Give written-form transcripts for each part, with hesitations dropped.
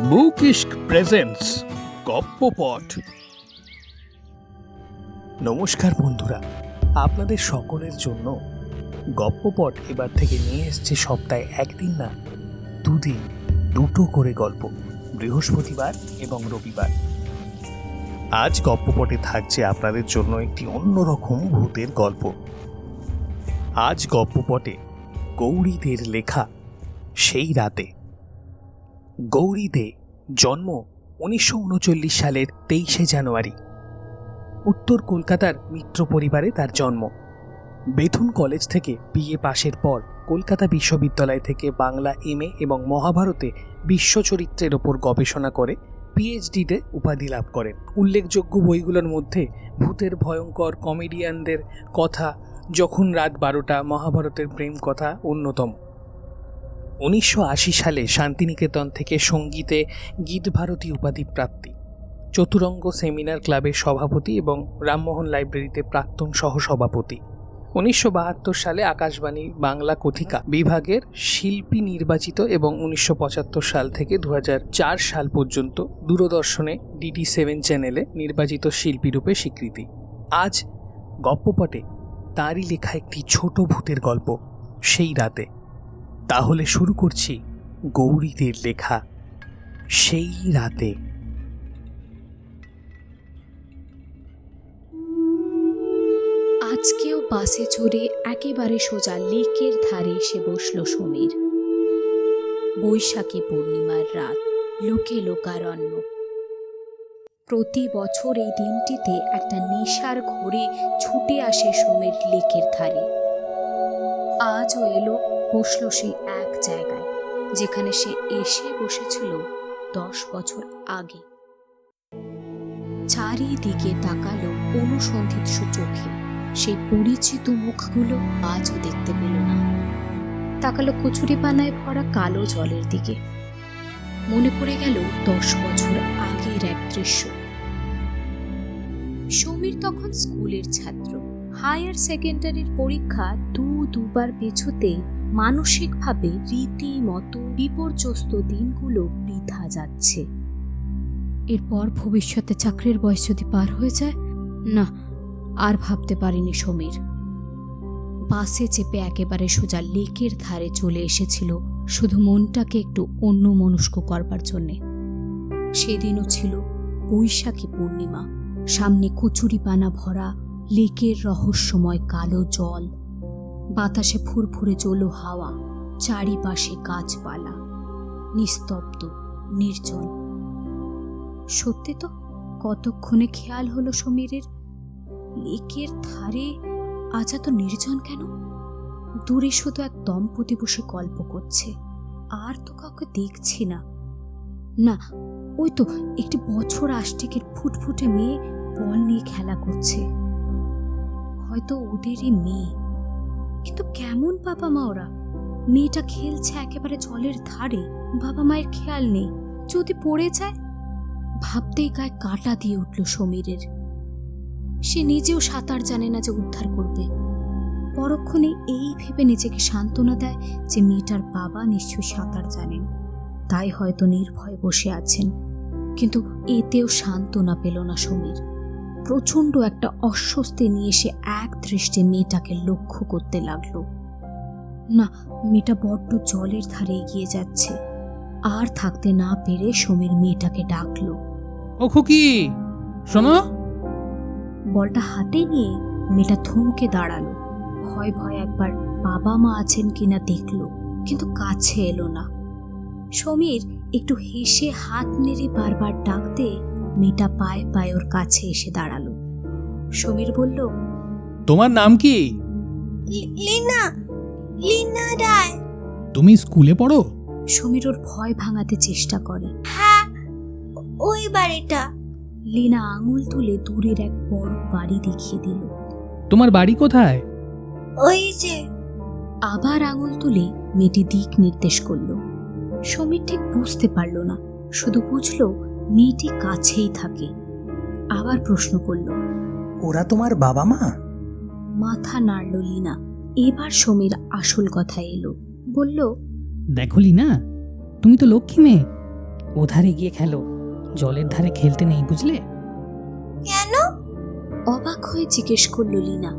বুকিস্ক presents গপ্পপট। নমস্কার বন্ধুরা, আপনাদের সকলের জন্য গপ্পপট এবার থেকে নিয়ে এসছে সপ্তাহে একদিন না দুদিন দুটো করে গল্প, বৃহস্পতিবার এবং রবিবার। আজ গপ্পপটে থাকছে আপনাদের জন্য একটি অন্যরকম ভূতের গল্প। আজ গপ্পপটে গৌরীদের লেখা সেই রাতে। গৌরী দে জন্ম 1939 সালের 23শে জানুয়ারি। উত্তর কলকাতার মিত্র পরিবারে তার জন্ম। বেথুন কলেজ থেকে বিএ পাশের পর কলকাতা বিশ্ববিদ্যালয় থেকে বাংলা এমএ এবং মহাভারতে বিশ্বচরিত্রের ওপর গবেষণা করে পিএইচডিতে উপাধি লাভ করেন। উল্লেখযোগ্য বইগুলোর মধ্যে ভূতের ভয়ঙ্কর কমেডিয়ানদের কথা, যখন রাত 12টা, মহাভারতের প্রেম কথা অন্যতম। 1980 সালে শান্তিনিকেতন থেকে সঙ্গীতে গীতভারতী উপাধি প্রাপ্তি, চতুরঙ্গ সেমিনার ক্লাবের সভাপতি এবং রামমোহন লাইব্রেরিতে প্রাক্তন সহসভাপতি। 1972 সালে আকাশবাণী বাংলা কথিকা বিভাগের শিল্পী নির্বাচিত এবং 1975 সাল থেকে 2004 সাল পর্যন্ত দূরদর্শনে DD7 চ্যানেলে নির্বাচিত শিল্পী রূপে স্বীকৃতি। আজ গপ্পপটে তারই লেখা একটি ছোট ভূতের গল্প, সেই রাতে। তাহলে শুরু করছি গৌরীদের লেখা সেই রাতে। আজকেও বাসে চড়ে একেবারে সোজা লেকের ধারে এসে বসল সমীর। বৈশাখী পূর্ণিমার রাত, লোকে লোকারণ্য। প্রতি বছর এই দিনটিতে একটা নেশার ঘোরে ছুটে আসে সমীর লেকের ধারে। আজও এলো, বসল সেই এক জায়গায় যেখানে সে এসে বসেছিল 10 বছর আগে। চারিদিকে তাকালো অনুসন্ধিৎসু চোখে, সেই পরিচিত মুখগুলো আজও দেখতে পেল না। তাকালো কচুরিপানায় ভরা কালো জলের দিকে। মনে পড়ে গেল 10 বছর আগের এক দৃশ্য। সমীর তখন স্কুলের ছাত্র। হায়ার সেকেন্ডারির পরীক্ষা দুবার পেছোতে মানসিকভাবে রীতিমতো বিপর্যস্ত দিনগুলো বৃথা যাচ্ছে। এরপর ভবিষ্যতে চাকরির বয়স যদি পার হয়ে যায়, না, আর ভাবতে পারেনি সমীর। বাসে চেপে একেবারে সোজা লেকের ধারে চলে এসেছিল শুধু মনটাকে একটু অন্যমনস্ক করবার জন্যে। সেদিনও ছিল বৈশাখী পূর্ণিমা। সামনে কচুরিপানা ভরা লেকের রহস্যময় কালো জল, বাতাসে ফুরফুরে চলো হাওয়া, চারিপাশে গাছপালা, নিস্তব্ধ, নির্জন। সত্যি তো, কতক্ষণে খেয়াল হলো সমীরের, লেকের ধারে আজ এত নির্জন কেন? দূরে শুধু এক দম্পতি বসে গল্প করছে, আর তো কাউকে দেখছি না। না, ওই তো একটি বছর আষ্টেকের ফুটফুটে মেয়ে বল নিয়ে খেলা করছে, হয়তো ওদেরই মেয়ে। কিন্তু কেমন বাবা মা ওরা? মেয়েটা খেলছে একেবারে জলের ধারে, বাবা মায়ের খেয়াল নেই। যদি পড়ে যায়? ভাবতেই গায়ে কাঁটা দিয়ে উঠল সমীরের। সে নিজেও সাঁতার জানে না যে উদ্ধার করবে। পরক্ষণে এই ভেবে নিজেকে সান্ত্বনা দেয় যে মেয়েটার বাবা নিশ্চয়ই সাঁতার জানেন, তাই হয়তো নির্ভয়ে বসে আছেন। কিন্তু এতেও সান্ত্বনা পেল না সমীর। প্রচণ্ড একটা অস্বস্তি নিয়ে সে এক দৃষ্টে মেয়েটাকে লক্ষ্য করতে লাগলো। না, মেয়েটা বড্ড জলের ধারে এগিয়ে যাচ্ছে। আর থাকতে না পেরে সমীর মেয়েটাকে ডাকলো, ও খুকি, শোনো। বলটা হাতে নিয়ে মেয়েটা থমকে দাঁড়ালো। ভয় ভয় একবার বাবা মা আছেন কিনা দেখলো, কিন্তু কাছে এলো না। সমীর একটু হেসে হাত নেড়ে বারবার ডাকতে মেয়েটা পায়ে পায়ে ওর কাছে এসে দাঁড়ালো। সমীর বলল, তোমার নাম কি? লীনা, লীনা রায়। তুমি স্কুলে পড়ো? সমীর ওর ভয় ভাঙাতে চেষ্টা করে। হ্যাঁ, ওই বাড়িটা। লীনা আঙুল তুলে দূরের এক বড় বাড়ি দেখিয়ে দিল। তোমার বাড়ি কোথায়? ওই যে। আবার আঙুল তুলে মেয়েটি দিক নির্দেশ করলো। সমীর ঠিক বুঝতে পারল না, শুধু বুঝলো মেয়েটি কাছেই থাকে। আবার প্রশ্ন করল, ওরা তোমার বাবা মা? মাথা নাড়ল লীনা। এবার সমীর আসল কথা এলো। বলল, দেখো লীনা, তুমি তো লক্ষ্মী মেয়ে, ওধারে গিয়ে খেলো, জলের ধারে খেলতে নেই, বুঝলে? কেন? অবাক হয়ে জিজ্ঞেস করল লীনা।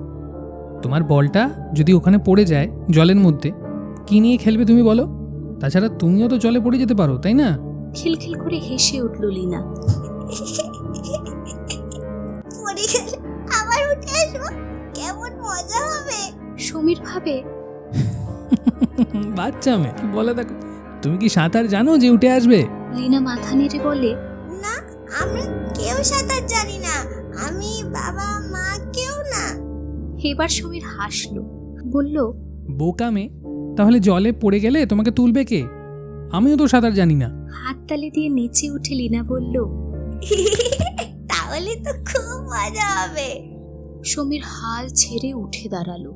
তোমার বলটা যদি ওখানে পড়ে যায় জলের মধ্যে, কি নিয়ে খেলবে তুমি বলো? তাছাড়া তুমিও তো জলে পড়ে যেতে পারো, তাই না? খিলখিল করে হেসে উঠল লীনা। পড়ে গেলে আবার উঠে আসবো, কেমন মজা হবে। সমীর ভাবে, বাচ্চা মেয়ে, বলে দেখো, তুমি কি সাঁতার জানো যে উঠে আসবে? লীনা মাথা নেড়ে বলে, না, আমরা কেউ সাঁতার জানি না। আমি, বাবা, মা, কেউ না। এবার সমীর হাসল, বলল, বোকা মেয়ে, তাহলে জলে পড়ে গেলে তোমাকে তুলবে কে? আমিও তো সাঁতার জানি না। হাততালি দিয়ে নেচে উঠে লীনা বলল। তাহলে তো খুব মজা হবে। সমীর হাল ছেড়ে উঠে দাঁড়ালো।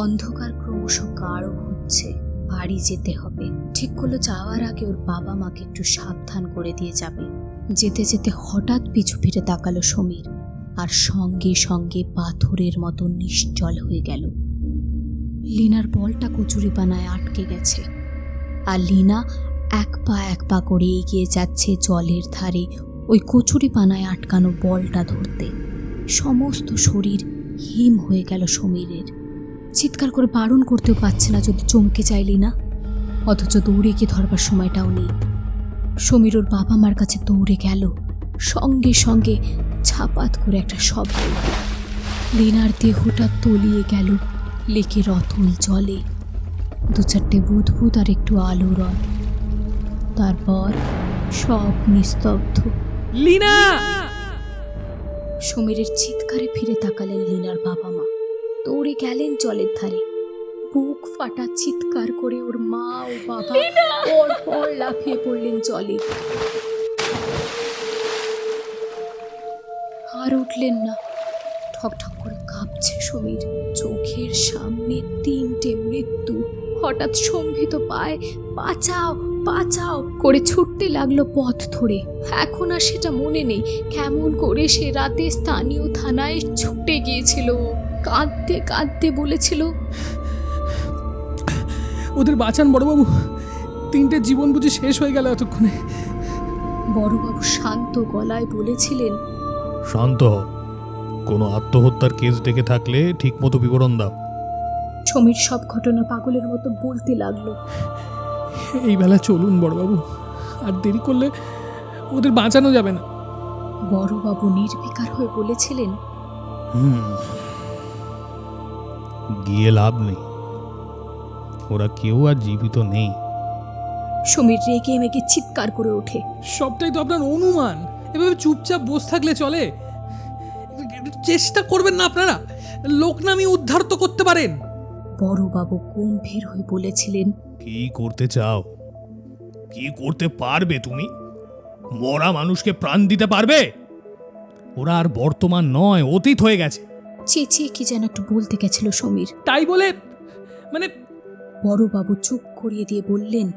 অন্ধকার ক্রমশ গাঢ় হচ্ছে, বাড়ি যেতে হবে। ঠিক করলো যাওয়ার আগে ওর বাবা মাকে একটু সাবধান করে দিয়ে যাবে। যেতে যেতে হঠাৎ পিছু ফিরে তাকালো সমীর, আর সঙ্গে সঙ্গে পাথরের মতো নিশ্চল হয়ে গেল। লীনার বলটা কচুরিপানায় আটকে গেছে, আর লীনা এক পা করে এগিয়ে যাচ্ছে জলের ধারে ওই কচুরিপানায় আটকানো বলটা ধরতে। সমস্ত শরীর হিম হয়ে গেল সমীরের। চিৎকার করে বারণ করতেও পারছে না যদি চমকে যায় লীনা, অথচ দৌড়ে গিয়ে ধরবার সময়টাও নেই। সমীর ওর বাবা মার কাছে দৌড়ে গেল, সঙ্গে সঙ্গে ছাপাত করে একটা শব্দ। লীনার দেহটা তলিয়ে গেল লেকের অতল জলে। দু চারটে বুদবুদ আর একটু আলোড়ন, তারপর সব নিস্তব্ধ। লীনা! সমীরের চিৎকারে ফিরে তাকালেন লীনার বাবা মা। দৌড়ে গেলেন জলের ধারে। বুক ফাটা চিৎকার করে ওর মা ও বাবা পর লাফিয়ে পড়লেন জলে। আর উঠলেন না। ঠকঠক করে কাঁপছে সমীর। চোখের সামনে তিনটে মৃত্যু। হঠাৎ সম্ভিত পায় বাঁচাও বাঁচাও করে ছুটতে লাগলো পথ ধরে। এখন আর সেটা মনে নেই কেমন করে সে রাতে স্থানীয় থানায় ছুটে গিয়েছিল। কাঁদতে কাঁদতে বলেছিল, ওদের বাঁচান বড়বাবু, তিনটে জীবন বুঝি শেষ হয়ে গেল এতক্ষণে। বড়বাবু শান্ত গলায় বলেছিলেন, শান্ত হও, কোনো আত্মহত্যার কেস ডেকে থাকলে ঠিক মতো বিবরণ দাও। সমীর সব ঘটনা পাগলের মতো বলতে লাগলো। এই বেলা চলুন বড়বাবু, আর দেরি করলে ওদের বাঁচানো যাবে না। বড়বাবু নির্বিকার হয়ে বলেছিলেন, গিয়ে লাভ নেই, ওরা কেউ আর জীবিত নেই। সমীর রেগে মেগে চিৎকার করে ওঠে, সবটাই তো আপনার অনুমান। এভাবে চুপচাপ বসে থাকলে চলে? চেষ্টা করবেন না আপনারা? লোক নামিয়ে উদ্ধার তো করতে পারেন। বড়বাবু গম্ভীর হয়ে বলেছিলেন, কি করতে চাও? কি করতে পারবে তুমি? মরা মানুষকে প্রাণ দিতে পারবে? ওরা আর বর্তমান নয়, অতীত হয়ে গেছে। চেঁচিয়ে কি যেন একটু বলতে গেছিল সমীর। তাই বলে মানে বড়বাবু চুপ করিয়ে দিয়ে বললেন,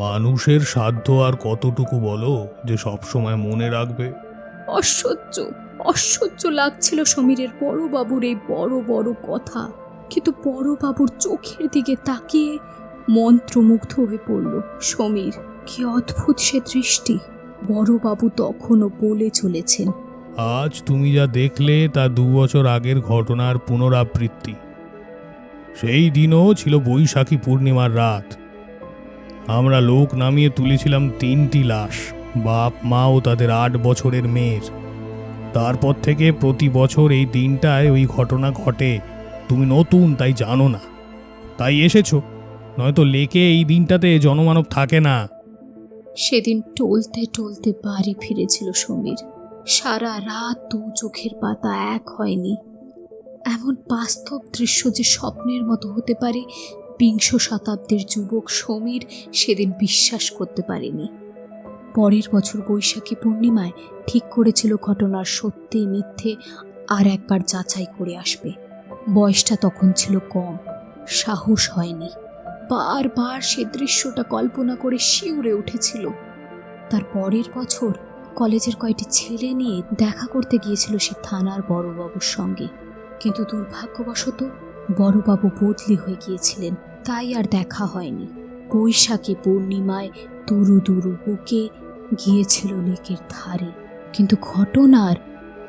মানুষের সাধ্য আর কতটুকু বলো যে সব সময় মনে রাখবে? অসহ্য লাগছিল সমীরের বড়বাবুর এই বড় বড় কথা। কিন্তু বড়বাবুর চোখের দিকে তাকিয়ে মন্ত্রমুগ্ধ হয়ে পড়ল সমীর। কি অদ্ভুত সে দৃষ্টি। বড়বাবু তখনও বলে চলেছেন, আজ তুমি যা দেখলে তা 2 বছর আগের ঘটনার পুনরাবৃত্তি। সেই দিনও ছিল বৈশাখী পূর্ণিমার রাত। আমরা লোক নামিয়ে তুলেছিলাম 3টি লাশ, বাপ মা ও তাদের 8 বছরের মেয়ের। তারপর থেকে প্রতি বছর এই দিনটায় ওই ঘটনা ঘটে। তুমি নতুন তাই জানো না, তাই এসেছো, নয়তো লেকে এই দিনটাতে জনমানব থাকে না। সেদিন টলতে টলতে বাড়ি ফিরেছিল সমীর। সারা রাত 2 চোখের পাতা এক হয়নি। এমন বাস্তব দৃশ্য যে স্বপ্নের মতো হতে পারে, 20 শতাব্দীর যুবক সমীর সেদিন বিশ্বাস করতে পারেনি। পরের বছর বৈশাখী পূর্ণিমায় ঠিক করেছিল ঘটনার সত্যি মিথ্যে আর একবার যাচাই করে আসবে। বয়সটা তখন ছিল কম, সাহস হয়নি। বারবার সে দৃশ্যটা কল্পনা করে শিউরে উঠেছিল। তার পরের বছর কলেজের কয়েকটি ছেলে নিয়ে দেখা করতে গিয়েছিল সে থানার বড়বাবুর সঙ্গে। কিন্তু দুর্ভাগ্যবশত বড়বাবু বদলি হয়ে গিয়েছিলেন, তাই আর দেখা হয়নি। বৈশাখী পূর্ণিমায় দুরু দুরু বুকে গিয়েছিল লেকের ধারে, কিন্তু ঘটনার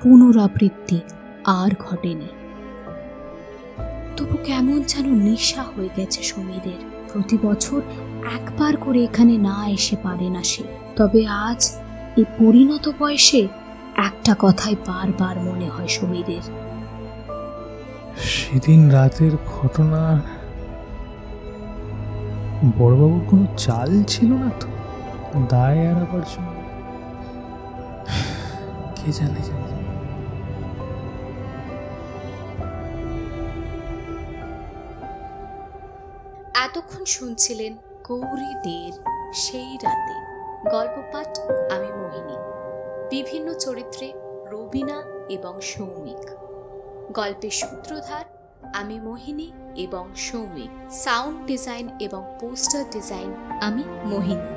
পুনরাবৃত্তি আর ঘটেনি। তবু কেমন যেন নেশা হয়ে গেছে সমীরের। প্রতি বছর একবার করে এখানে না এসে পারে না সে। তবে আজ এই পরিণত বয়সে একটা কথাই বারবার মনে হয় সমীরের। সেদিন রাতের ঘটনা, বড়বাবুর কোনো চাল ছিল না তো দায় এড়াবার জন্য? কে জানে। এতক্ষণ শুনছিলেন গৌরী দের সেই রাতে গল্প পাঠ। আমি মোহিনী। বিভিন্ন চরিত্রে রবিনা এবং সৌমিক। গল্পের সূত্রধার আমি মোহিনী এবং সৌমিক। সাউন্ড ডিজাইন এবং পোস্টার ডিজাইন আমি মোহিনী।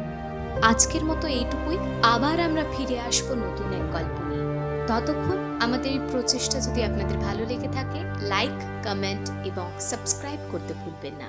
আজকের মতো এইটুকুই। আবার আমরা ফিরে আসবো নতুন এক গল্প নিয়ে। ততক্ষণ আমাদের এই প্রচেষ্টা যদি আপনাদের ভালো লেগে থাকে, লাইক, কমেন্ট এবং সাবস্ক্রাইব করতে ভুলবেন না।